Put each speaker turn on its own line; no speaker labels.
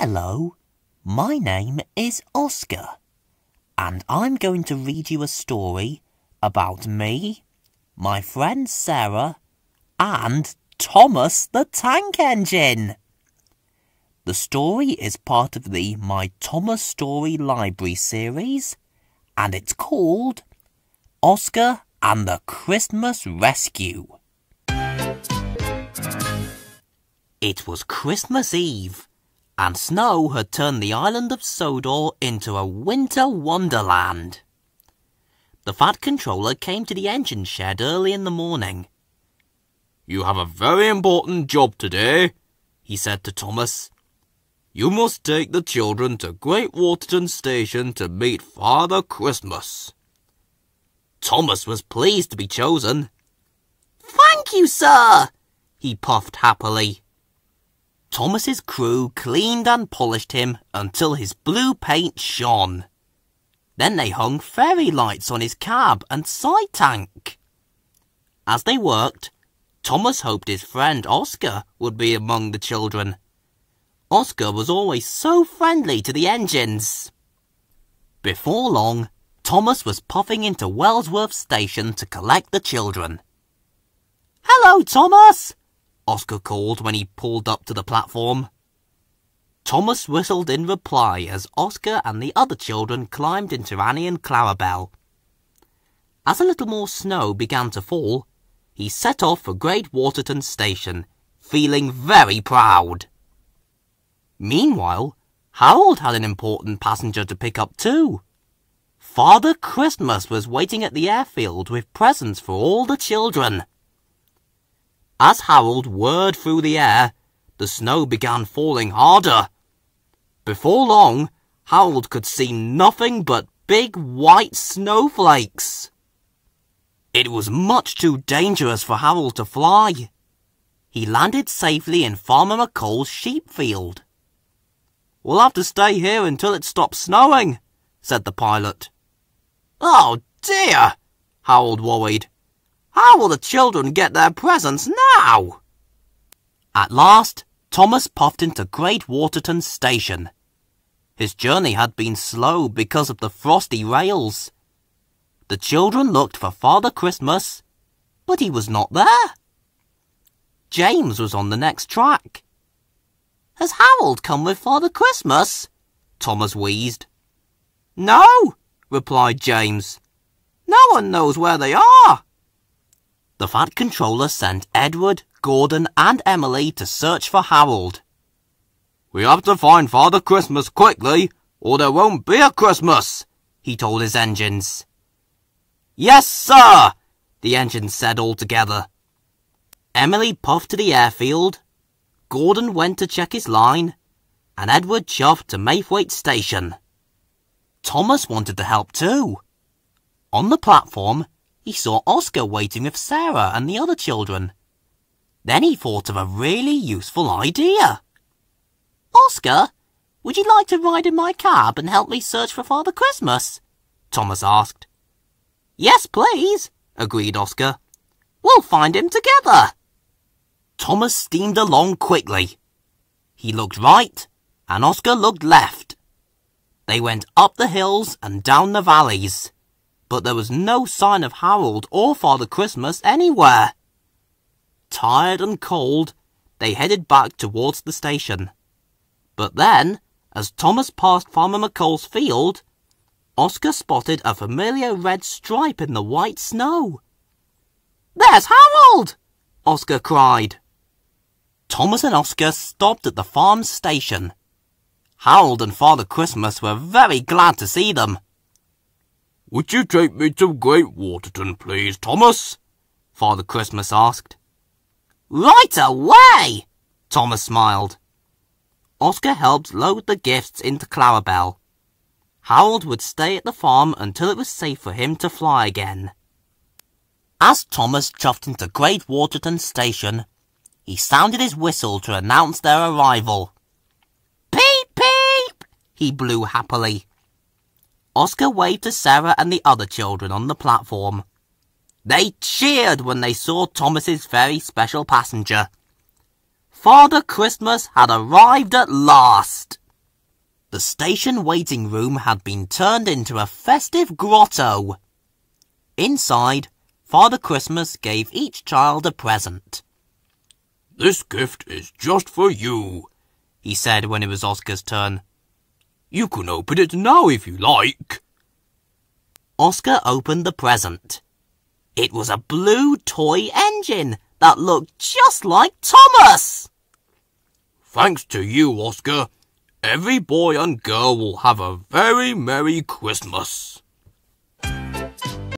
Hello, my name is Oscar, and I'm going to read you a story about me, my friend Sarah, and Thomas the Tank Engine. The story is part of the My Thomas Story Library series, and it's called Oscar and the Christmas Rescue. It was Christmas Eve, and snow had turned the island of Sodor into a winter wonderland. The Fat Controller came to the engine shed early in the morning.
"You have a very important job today," he said to Thomas. "You must take the children to Great Waterton Station to meet Father Christmas."
Thomas was pleased to be chosen. "Thank you, sir," he puffed happily. Thomas's crew cleaned and polished him until his blue paint shone. Then they hung fairy lights on his cab and side tank. As they worked, Thomas hoped his friend Oscar would be among the children. Oscar was always so friendly to the engines. Before long, Thomas was puffing into Wellsworth Station to collect the children. "Hello, Thomas!" Oscar called when he pulled up to the platform. Thomas whistled in reply as Oscar and the other children climbed into Annie and Clarabelle. As a little more snow began to fall, he set off for Great Waterton Station, feeling very proud. Meanwhile, Harold had an important passenger to pick up too. Father Christmas was waiting at the airfield with presents for all the children. As Harold whirred through the air, the snow began falling harder. Before long, Harold could see nothing but big white snowflakes. It was much too dangerous for Harold to fly. He landed safely in Farmer McColl's sheep field. "We'll have to stay here until it stops snowing," said the pilot. "Oh dear," Harold worried. "How will the children get their presents now?" At last, Thomas puffed into Great Waterton Station. His journey had been slow because of the frosty rails. The children looked for Father Christmas, but he was not there. James was on the next track. "Has Harold come with Father Christmas?" Thomas wheezed. "No," replied James. "No one knows where they are." The Fat Controller sent Edward, Gordon and Emily to search for Harold.
"We have to find Father Christmas quickly, or there won't be a Christmas," he told his engines.
"Yes, sir," the engines said all together. Emily puffed to the airfield, Gordon went to check his line, and Edward chuffed to Maythwaite Station. Thomas wanted to help too. On the platform, he saw Oscar waiting with Sarah and the other children. Then he thought of a really useful idea. "Oscar, would you like to ride in my cab and help me search for Father Christmas?" Thomas asked. "Yes, please," agreed Oscar. "We'll find him together." Thomas steamed along quickly. He looked right, and Oscar looked left. They went up the hills and down the valleys, but there was no sign of Harold or Father Christmas anywhere. Tired and cold, they headed back towards the station. But then, as Thomas passed Farmer McColl's field, Oscar spotted a familiar red stripe in the white snow. "There's Harold!" Oscar cried. Thomas and Oscar stopped at the farm station. Harold and Father Christmas were very glad to see them.
"Would you take me to Great Waterton, please, Thomas?" Father Christmas asked.
"Right away!" Thomas smiled. Oscar helped load the gifts into Clarabelle. Harold would stay at the farm until it was safe for him to fly again. As Thomas chuffed into Great Waterton Station, he sounded his whistle to announce their arrival. "Peep, peep!" he blew happily. Oscar waved to Sarah and the other children on the platform. They cheered when they saw Thomas's very special passenger. Father Christmas had arrived at last. The station waiting room had been turned into a festive grotto. Inside, Father Christmas gave each child a present.
"This gift is just for you,"
he said when it was Oscar's turn.
"You can open it now if you like."
Oscar opened the present. It was a blue toy engine that looked just like Thomas.
"Thanks to you, Oscar, every boy and girl will have a very Merry Christmas."